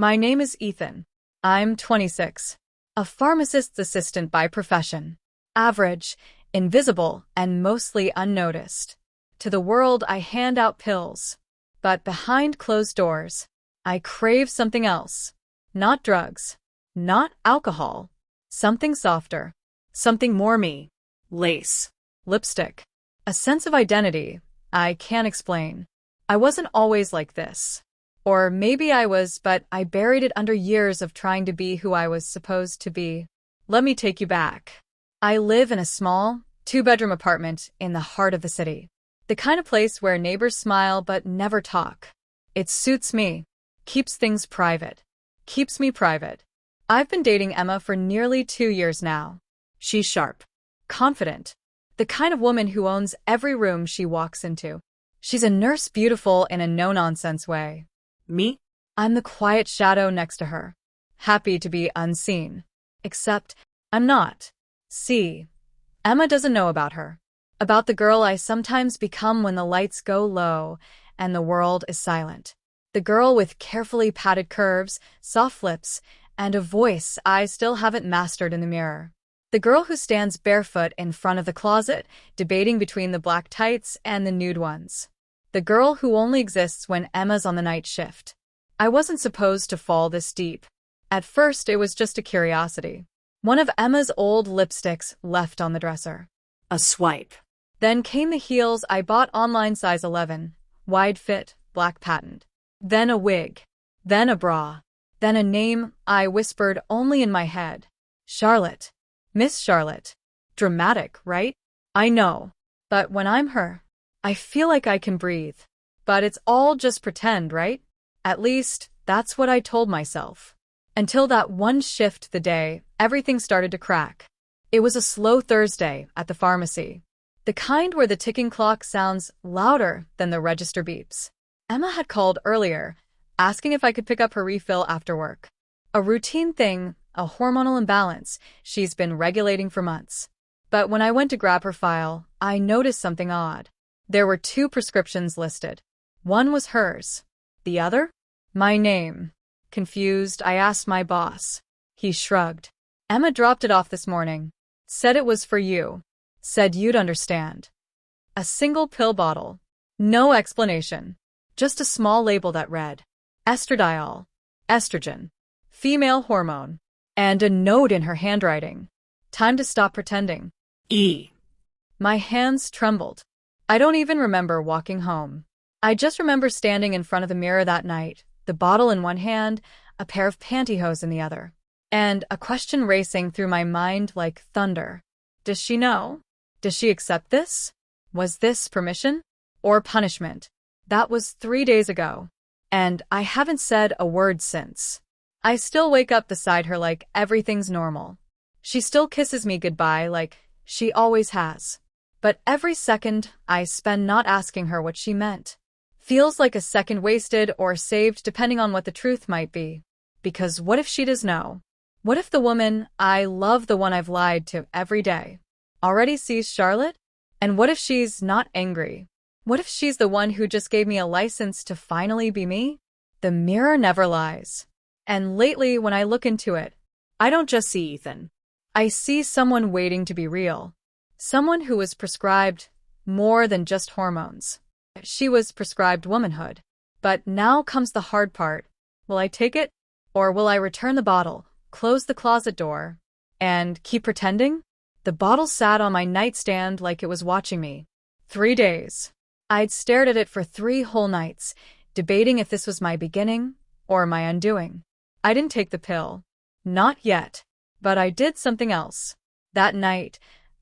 My name is Ethan. I'm 26. A pharmacist's assistant by profession. Average, invisible, and mostly unnoticed. To the world, I hand out pills. But behind closed doors, I crave something else. Not drugs. Not alcohol. Something softer. Something more me. Lace. Lipstick. A sense of identity I can't explain. I wasn't always like this. Or maybe I was, but I buried it under years of trying to be who I was supposed to be. Let me take you back. I live in a small, two-bedroom apartment in the heart of the city. The kind of place where neighbors smile but never talk. It suits me. Keeps things private. Keeps me private. I've been dating Emma for nearly 2 years now. She's sharp. Confident. The kind of woman who owns every room she walks into. She's a nurse beautiful in a no-nonsense way. Me? I'm the quiet shadow next to her. Happy to be unseen. Except, I'm not. See, Emma doesn't know about her. About the girl I sometimes become when the lights go low and the world is silent. The girl with carefully patted curves, soft lips, and a voice I still haven't mastered in the mirror. The girl who stands barefoot in front of the closet, debating between the black tights and the nude ones. The girl who only exists when Emma's on the night shift. I wasn't supposed to fall this deep. At first, it was just a curiosity. One of Emma's old lipsticks left on the dresser. A swipe. Then came the heels I bought online, size 11, wide fit, black patent. Then a wig. Then a bra. Then a name I whispered only in my head. Charlotte. Miss Charlotte. Dramatic, right? I know. But when I'm her, I feel like I can breathe. But it's all just pretend, right? At least, that's what I told myself. Until that one shift the day, everything started to crack. It was a slow Thursday at the pharmacy. The kind where the ticking clock sounds louder than the register beeps. Emma had called earlier, asking if I could pick up her refill after work. A routine thing, a hormonal imbalance she's been regulating for months. But when I went to grab her file, I noticed something odd. There were 2 prescriptions listed. One was hers. The other? My name. Confused, I asked my boss. He shrugged. Emma dropped it off this morning. Said it was for you. Said you'd understand. A single pill bottle. No explanation. Just a small label that read, estradiol, estrogen, female hormone, and a note in her handwriting. Time to stop pretending. E. My hands trembled. I don't even remember walking home. I just remember standing in front of the mirror that night, the bottle in one hand, a pair of pantyhose in the other, and a question racing through my mind like thunder. Does she know? Does she accept this? Was this permission? Or punishment? That was 3 days ago. And I haven't said a word since. I still wake up beside her like everything's normal. She still kisses me goodbye like she always has. But every second I spend not asking her what she meant feels like a second wasted or saved depending on what the truth might be. Because what if she does know? What if the woman I love, the one I've lied to every day, already sees Charlotte? And what if she's not angry? What if she's the one who just gave me a license to finally be me? The mirror never lies. And lately, when I look into it, I don't just see Ethan. I see someone waiting to be real. Someone who was prescribed more than just hormones. She was prescribed womanhood. But now comes the hard part. Will I take it? Or will I return the bottle, close the closet door, and keep pretending? The bottle sat on my nightstand like it was watching me. 3 days. I'd stared at it for 3 whole nights, debating if this was my beginning or my undoing. I didn't take the pill. Not yet. But I did something else. That night,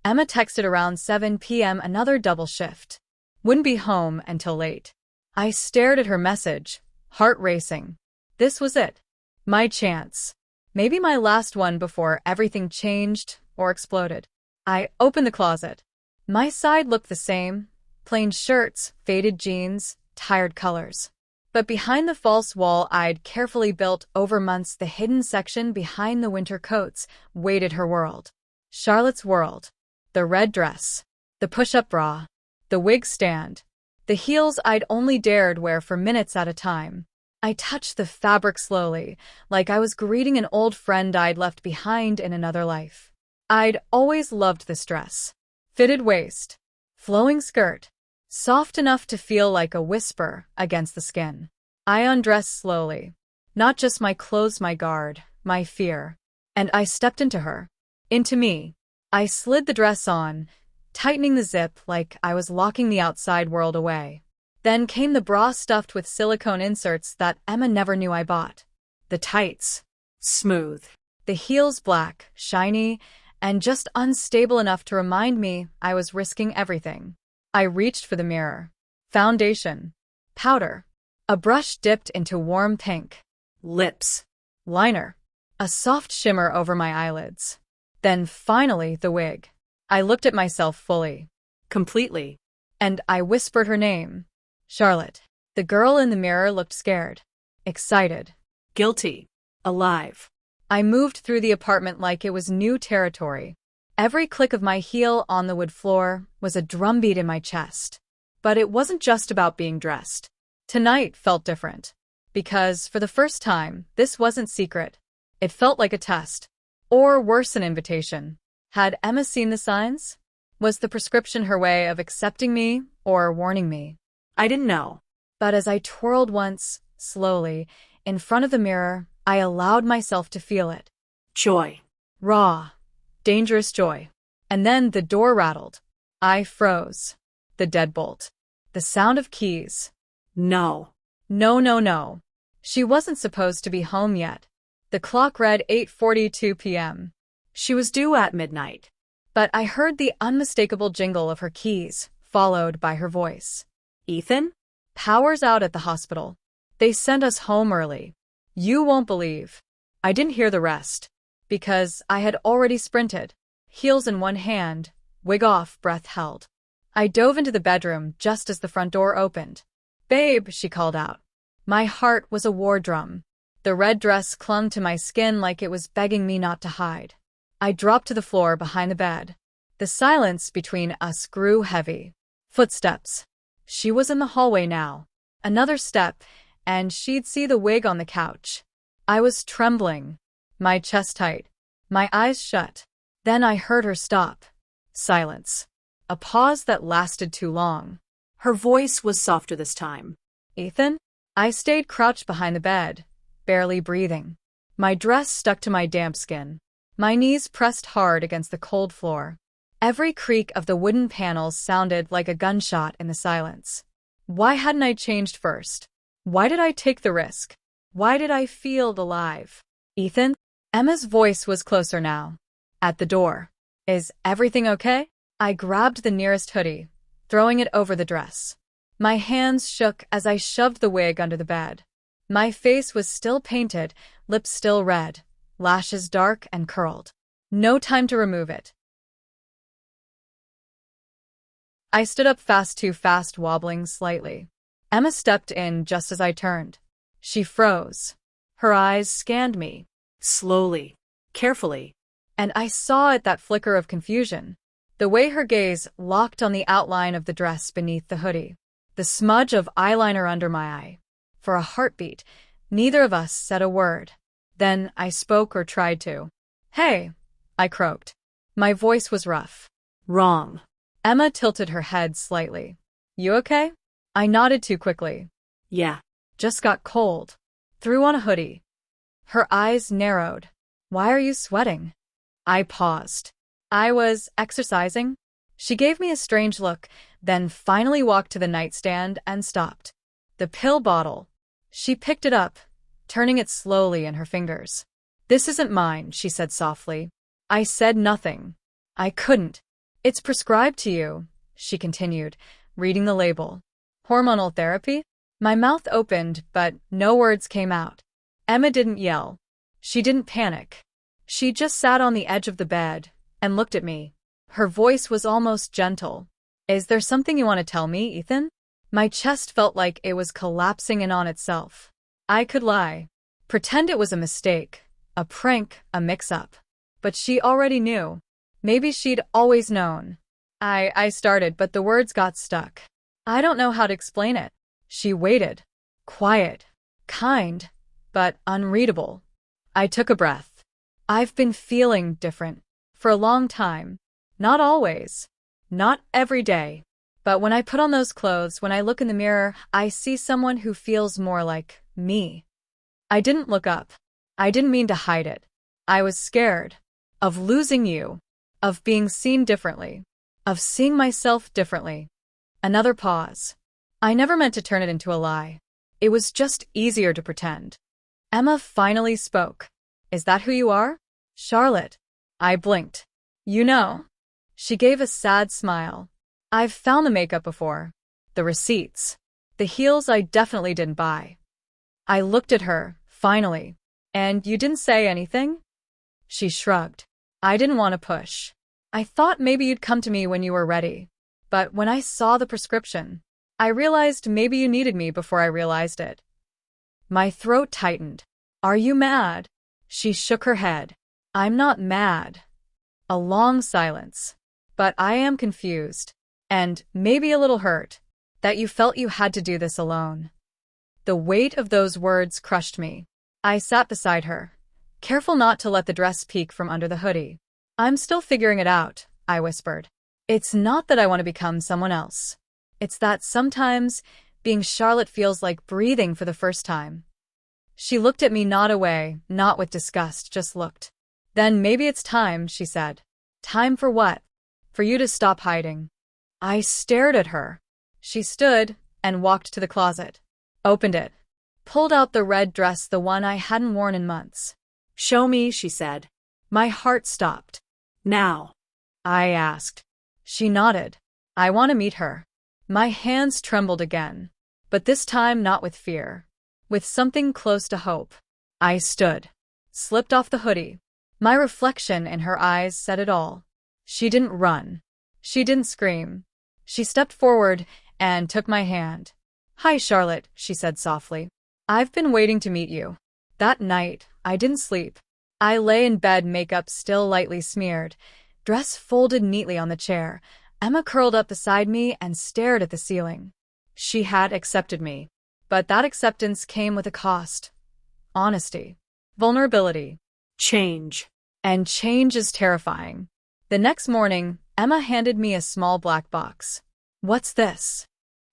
Emma texted around 7 p.m. another double shift. Wouldn't be home until late. I stared at her message, heart racing. This was it. My chance. Maybe my last one before everything changed or exploded. I opened the closet. My side looked the same. Plain shirts, faded jeans, tired colors. But behind the false wall I'd carefully built over months, the hidden section behind the winter coats, waited her world. Charlotte's world. The red dress. The push-up bra. The wig stand. The heels I'd only dared wear for minutes at a time. I touched the fabric slowly, like I was greeting an old friend I'd left behind in another life. I'd always loved this dress. Fitted waist, flowing skirt, soft enough to feel like a whisper against the skin. I undressed slowly. Not just my clothes, my guard, my fear. And I stepped into her. Into me. I slid the dress on, tightening the zip like I was locking the outside world away. Then came the bra stuffed with silicone inserts that Emma never knew I bought. The tights. Smooth. The heels black, shiny, and just unstable enough to remind me I was risking everything. I reached for the mirror. Foundation. Powder. A brush dipped into warm pink. Lips. Liner. A soft shimmer over my eyelids. Then finally the wig. I looked at myself fully. Completely. And I whispered her name. Charlotte. The girl in the mirror looked scared. Excited. Guilty. Alive. I moved through the apartment like it was new territory. Every click of my heel on the wood floor was a drumbeat in my chest. But it wasn't just about being dressed. Tonight felt different. Because, for the first time, this wasn't secret. It felt like a test. Or worse, an invitation. Had Emma seen the signs? Was the prescription her way of accepting me or warning me? I didn't know. But as I twirled once, slowly, in front of the mirror, I allowed myself to feel it. Joy. Raw. Dangerous joy. And then the door rattled. I froze. The deadbolt. The sound of keys. No. No, no, no. She wasn't supposed to be home yet. The clock read 8:42 p.m. She was due at midnight. But I heard the unmistakable jingle of her keys, followed by her voice. Ethan? Power's out at the hospital. They sent us home early. You won't believe. I didn't hear the rest. Because I had already sprinted. Heels in one hand, wig off, breath held. I dove into the bedroom just as the front door opened. Babe, she called out. My heart was a war drum. The red dress clung to my skin like it was begging me not to hide. I dropped to the floor behind the bed. The silence between us grew heavy. Footsteps. She was in the hallway now. Another step, and she'd see the wig on the couch. I was trembling, my chest tight, my eyes shut. Then I heard her stop. Silence. A pause that lasted too long. Her voice was softer this time. Ethan? I stayed crouched behind the bed, barely breathing. My dress stuck to my damp skin. My knees pressed hard against the cold floor. Every creak of the wooden panels sounded like a gunshot in the silence. Why hadn't I changed first? Why did I take the risk? Why did I feel alive? Ethan? Emma's voice was closer now. At the door. Is everything okay? I grabbed the nearest hoodie, throwing it over the dress. My hands shook as I shoved the wig under the bed. My face was still painted, lips still red, lashes dark and curled. No time to remove it. I stood up too fast, wobbling slightly. Emma stepped in just as I turned. She froze. Her eyes scanned me. Slowly. Carefully. And I saw at that flicker of confusion. The way her gaze locked on the outline of the dress beneath the hoodie. The smudge of eyeliner under my eye. For a heartbeat, neither of us said a word. Then I spoke, or tried to. Hey, I croaked. My voice was rough. Wrong. Emma tilted her head slightly. You okay? I nodded too quickly. Yeah. Just got cold. Threw on a hoodie. Her eyes narrowed. Why are you sweating? I paused. I was exercising. She gave me a strange look, then finally walked to the nightstand and stopped. The pill bottle. She picked it up, turning it slowly in her fingers. This isn't mine, she said softly. I said nothing. I couldn't. It's prescribed to you, she continued, reading the label. Hormonal therapy? My mouth opened, but no words came out. Emma didn't yell. She didn't panic. She just sat on the edge of the bed and looked at me. Her voice was almost gentle. Is there something you want to tell me, Ethan? My chest felt like it was collapsing in on itself. I could lie. Pretend it was a mistake, a prank, a mix-up. But she already knew. Maybe she'd always known. I started, but the words got stuck. I don't know how to explain it. She waited. Quiet. kind, but unreadable. I took a breath. I've been feeling different for a long time. Not always. Not every day. But when I put on those clothes, when I look in the mirror, I see someone who feels more like me. I didn't look up. I didn't mean to hide it. I was scared of losing you, of being seen differently, of seeing myself differently. Another pause. I never meant to turn it into a lie. It was just easier to pretend. Emma finally spoke. Is that who you are? Charlotte. I blinked. You know. She gave a sad smile. I've found the makeup before. The receipts. The heels I definitely didn't buy. I looked at her, finally. And you didn't say anything? She shrugged. I didn't want to push. I thought maybe you'd come to me when you were ready. But when I saw the prescription, I realized maybe you needed me before I realized it. My throat tightened. Are you mad? She shook her head. I'm not mad. A long silence. But I am confused. And maybe a little hurt that you felt you had to do this alone. The weight of those words crushed me. I sat beside her, careful not to let the dress peek from under the hoodie. I'm still figuring it out, I whispered. It's not that I want to become someone else. It's that sometimes being Charlotte feels like breathing for the first time. She looked at me, not away, not with disgust, just looked. Then maybe it's time, she said. Time for what? For you to stop hiding. I stared at her. She stood and walked to the closet, opened it, pulled out the red dress, the one I hadn't worn in months. Show me, she said. My heart stopped. Now? I asked. She nodded. I want to meet her. My hands trembled again, but this time not with fear, with something close to hope. I stood, slipped off the hoodie. My reflection in her eyes said it all. She didn't run. She didn't scream. She stepped forward and took my hand. Hi, Charlotte, she said softly. I've been waiting to meet you. That night, I didn't sleep. I lay in bed, makeup still lightly smeared, dress folded neatly on the chair. Emma curled up beside me and stared at the ceiling. She had accepted me. But that acceptance came with a cost. Honesty. Vulnerability. Change. And change is terrifying. The next morning, Emma handed me a small black box. What's this?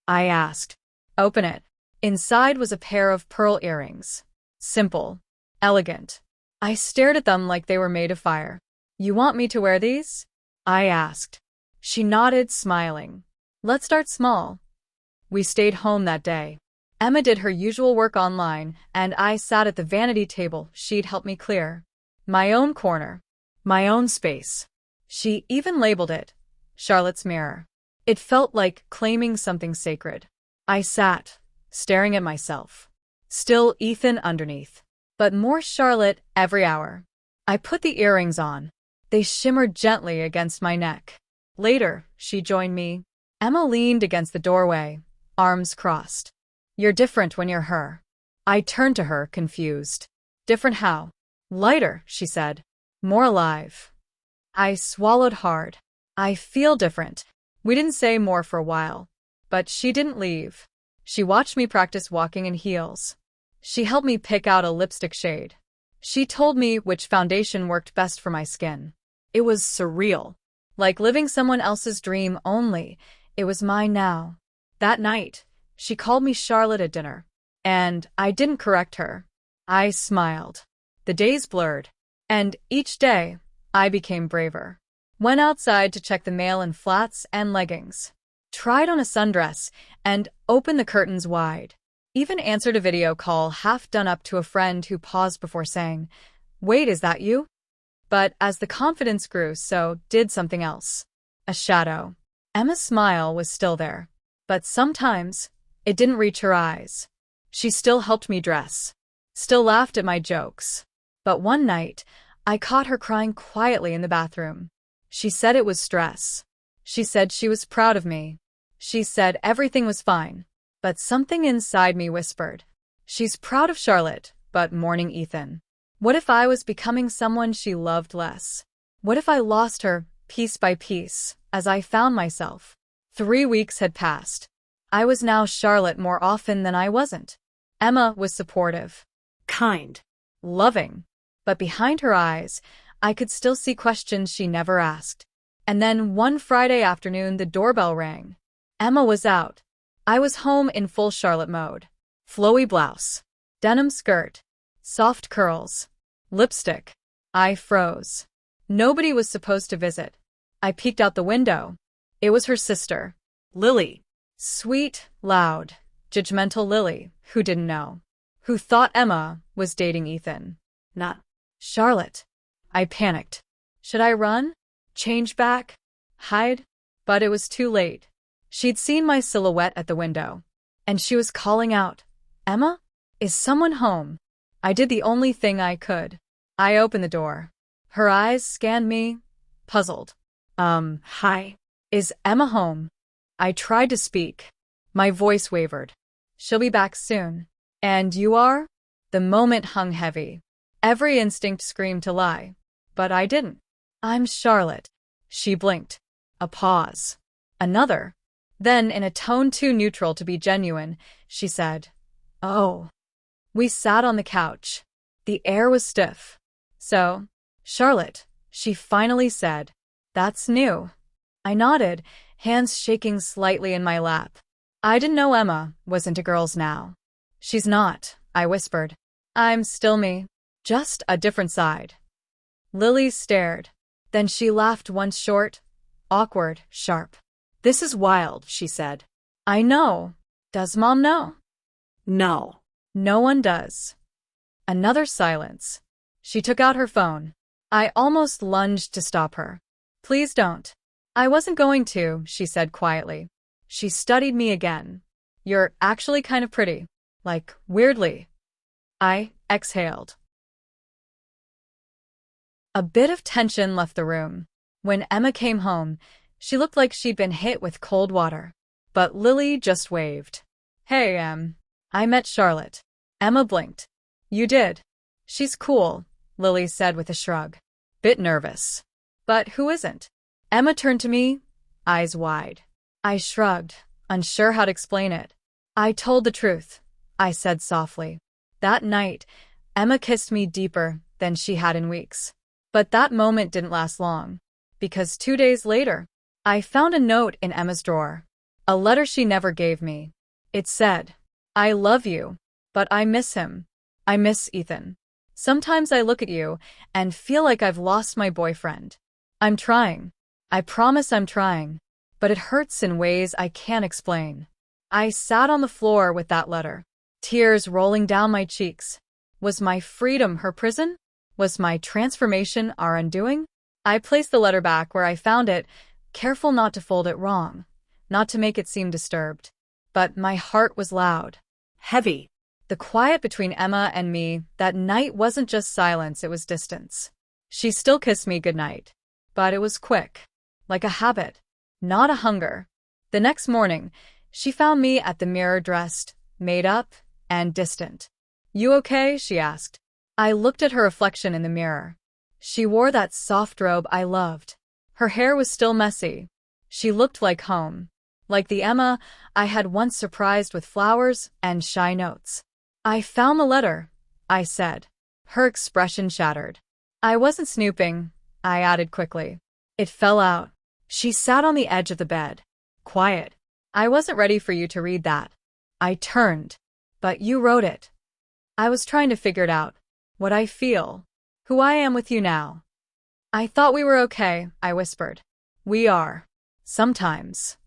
I asked. Open it. Inside was a pair of pearl earrings. Simple. Elegant. I stared at them like they were made of fire. You want me to wear these? I asked. She nodded, smiling. Let's start small. We stayed home that day. Emma did her usual work online, and I sat at the vanity table she'd helped me clear. My own corner. My own space. She even labeled it Charlotte's Mirror. It felt like claiming something sacred. I sat, staring at myself. Still Ethan underneath, but more Charlotte every hour. I put the earrings on. They shimmered gently against my neck. Later, she joined me. Emma leaned against the doorway, arms crossed. You're different when you're her. I turned to her, confused. Different how? Lighter, she said. More alive. I swallowed hard. I feel different. We didn't say more for a while. But she didn't leave. She watched me practice walking in heels. She helped me pick out a lipstick shade. She told me which foundation worked best for my skin. It was surreal. Like living someone else's dream, only it was mine now. That night, she called me Charlotte at dinner. And I didn't correct her. I smiled. The days blurred. And each day, I became braver. Went outside to check the mail in flats and leggings. Tried on a sundress and opened the curtains wide. Even answered a video call half done up to a friend who paused before saying, "Wait, is that you?" But as the confidence grew, so did something else. A shadow. Emma's smile was still there. But sometimes, it didn't reach her eyes. She still helped me dress. Still laughed at my jokes. But one night, I caught her crying quietly in the bathroom. She said it was stress. She said she was proud of me. She said everything was fine. But something inside me whispered, she's proud of Charlotte, but mourning Ethan. What if I was becoming someone she loved less? What if I lost her, piece by piece, as I found myself? 3 weeks had passed. I was now Charlotte more often than I wasn't. Emma was supportive, kind, loving, but behind her eyes, I could still see questions she never asked. And then one Friday afternoon, the doorbell rang. Emma was out. I was home in full Charlotte mode. Flowy blouse, denim skirt, soft curls, lipstick. I froze. Nobody was supposed to visit. I peeked out the window. It was her sister, Lily. sweet, loud, judgmental Lily, who didn't know, who thought Emma was dating Ethan. Not Charlotte. I panicked. Should I run? Change back? Hide? But it was too late. She'd seen my silhouette at the window, and she was calling out, "Emma? Is someone home?" I did the only thing I could. I opened the door. Her eyes scanned me, puzzled. Hi. Is Emma home? I tried to speak. My voice wavered. She'll be back soon. And you are? The moment hung heavy. Every instinct screamed to lie. But I didn't. I'm Charlotte. She blinked. A pause. Another. Then, in a tone too neutral to be genuine, she said, "Oh." We sat on the couch. The air was stiff. "So, Charlotte," she finally said, "that's new." I nodded, hands shaking slightly in my lap. I didn't know Emma was into girls now. "She's not," I whispered. "I'm still me. Just a different side." Lily stared. Then she laughed once short, awkward, sharp. "This is wild," she said. "I know. Does Mom know?" No. No one does. Another silence. She took out her phone. I almost lunged to stop her. "Please don't." "I wasn't going to," she said quietly. She studied me again. "You're actually kind of pretty. Like, weirdly." I exhaled. A bit of tension left the room. When Emma came home, she looked like she'd been hit with cold water. But Lily just waved. "Hey, I met Charlotte." Emma blinked. "You did?" "She's cool," Lily said with a shrug. "Bit nervous." "But who isn't?" Emma turned to me, eyes wide. I shrugged, unsure how to explain it. "I told the truth," I said softly. That night, Emma kissed me deeper than she had in weeks. But that moment didn't last long, because 2 days later, I found a note in Emma's drawer. A letter she never gave me. It said, "I love you, but I miss him. I miss Ethan. Sometimes I look at you and feel like I've lost my boyfriend. I'm trying. I promise I'm trying. But it hurts in ways I can't explain." I sat on the floor with that letter, tears rolling down my cheeks. Was my freedom her prison? Was my transformation our undoing? I placed the letter back where I found it, careful not to fold it wrong, not to make it seem disturbed. But my heart was loud. Heavy. The quiet between Emma and me that night wasn't just silence, it was distance. She still kissed me goodnight. But it was quick. Like a habit. Not a hunger. The next morning, she found me at the mirror dressed, made up, and distant. "You okay?" she asked. I looked at her reflection in the mirror. She wore that soft robe I loved. Her hair was still messy. She looked like home. Like the Emma I had once surprised with flowers and shy notes. "I found the letter," I said. Her expression shattered. "I wasn't snooping," I added quickly. "It fell out." She sat on the edge of the bed. Quiet. "I wasn't ready for you to read that." I turned. "But you wrote it." "I was trying to figure it out. What I feel. Who I am with you now." "I thought we were okay," I whispered. "We are. Sometimes."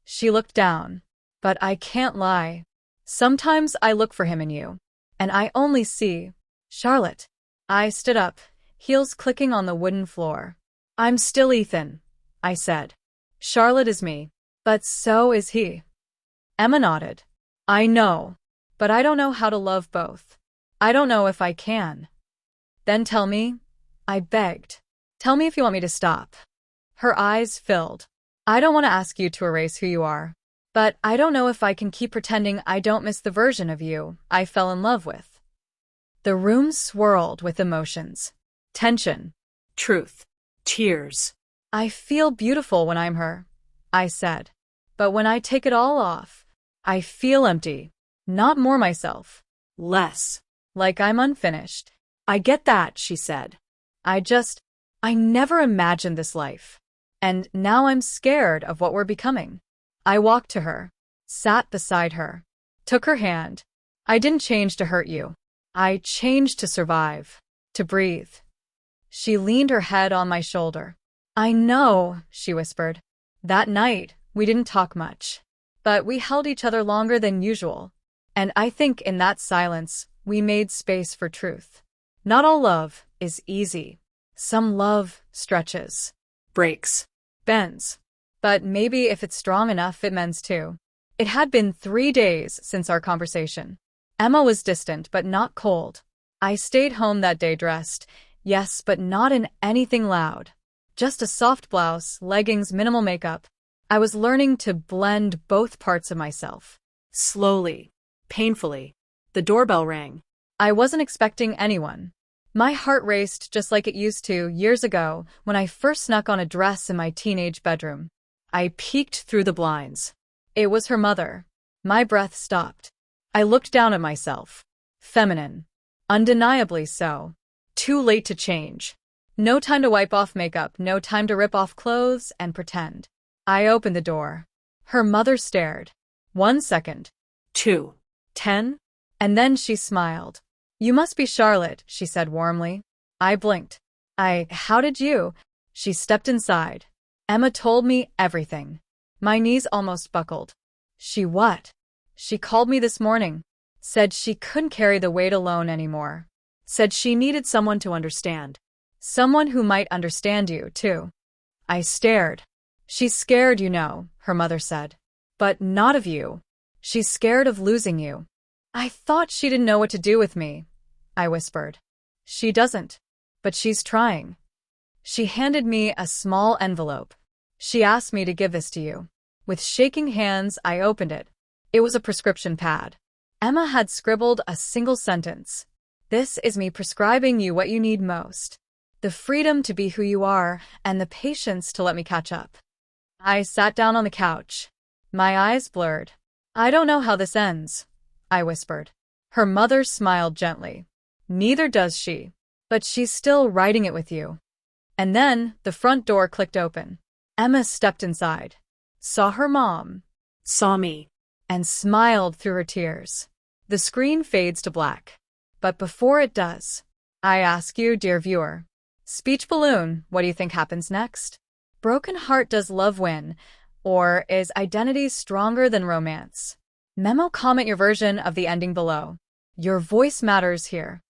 She looked down. "But I can't lie. Sometimes I look for him in you. And I only see Charlotte." I stood up, heels clicking on the wooden floor. "I'm still Ethan," I said. "Charlotte is me. But so is he." Emma nodded. "I know. But I don't know how to love both. I don't know if I can." "Then tell me," I begged. "Tell me if you want me to stop." Her eyes filled. "I don't want to ask you to erase who you are. But I don't know if I can keep pretending I don't miss the version of you I fell in love with." The room swirled with emotions. Tension. Truth. Tears. "I feel beautiful when I'm her," I said. "But when I take it all off, I feel empty. Not more myself. Less. Like I'm unfinished. I get that, she said. I never imagined this life. And now I'm scared of what we're becoming. I walked to her, sat beside her, took her hand. I didn't change to hurt you. I changed to survive, to breathe. She leaned her head on my shoulder. I know, she whispered. That night, we didn't talk much. But we held each other longer than usual. And I think in that silence, we made space for truth. Not all love is easy. Some love stretches, Breaks. bends. But maybe if it's strong enough, it mends too. It had been 3 days since our conversation. Emma was distant, but not cold. I stayed home that day dressed, yes, but not in anything loud. Just a soft blouse, leggings, minimal makeup. I was learning to blend both parts of myself. Slowly. Painfully. The doorbell rang. I wasn't expecting anyone. My heart raced just like it used to years ago when I first snuck on a dress in my teenage bedroom. I peeked through the blinds. It was her mother. My breath stopped. I looked down at myself. Feminine. Undeniably so. Too late to change. No time to wipe off makeup, no time to rip off clothes and pretend. I opened the door. Her mother stared. 1 second. 2. 10? And then she smiled. You must be Charlotte, she said warmly. I blinked. How did you? She stepped inside. Emma told me everything. My knees almost buckled. She what? She called me this morning. Said she couldn't carry the weight alone anymore. Said she needed someone to understand. Someone who might understand you, too. I stared. She's scared, you know, her mother said. But not of you. She's scared of losing you. I thought she didn't know what to do with me, I whispered. She doesn't. But she's trying. She handed me a small envelope. She asked me to give this to you. With shaking hands, I opened it. It was a prescription pad. Emma had scribbled a single sentence. This is me prescribing you what you need most. The freedom to be who you are and the patience to let me catch up. I sat down on the couch. My eyes blurred. I don't know how this ends, I whispered. Her mother smiled gently. Neither does she. But she's still writing it with you. And then the front door clicked open. Emma stepped inside. Saw her mom. Saw me. And smiled through her tears. The screen fades to black. But before it does, I ask you, dear viewer. Speech balloon, what do you think happens next? Broken heart, does love win? Or is identity stronger than romance? Memo comment your version of the ending below. Your voice matters here.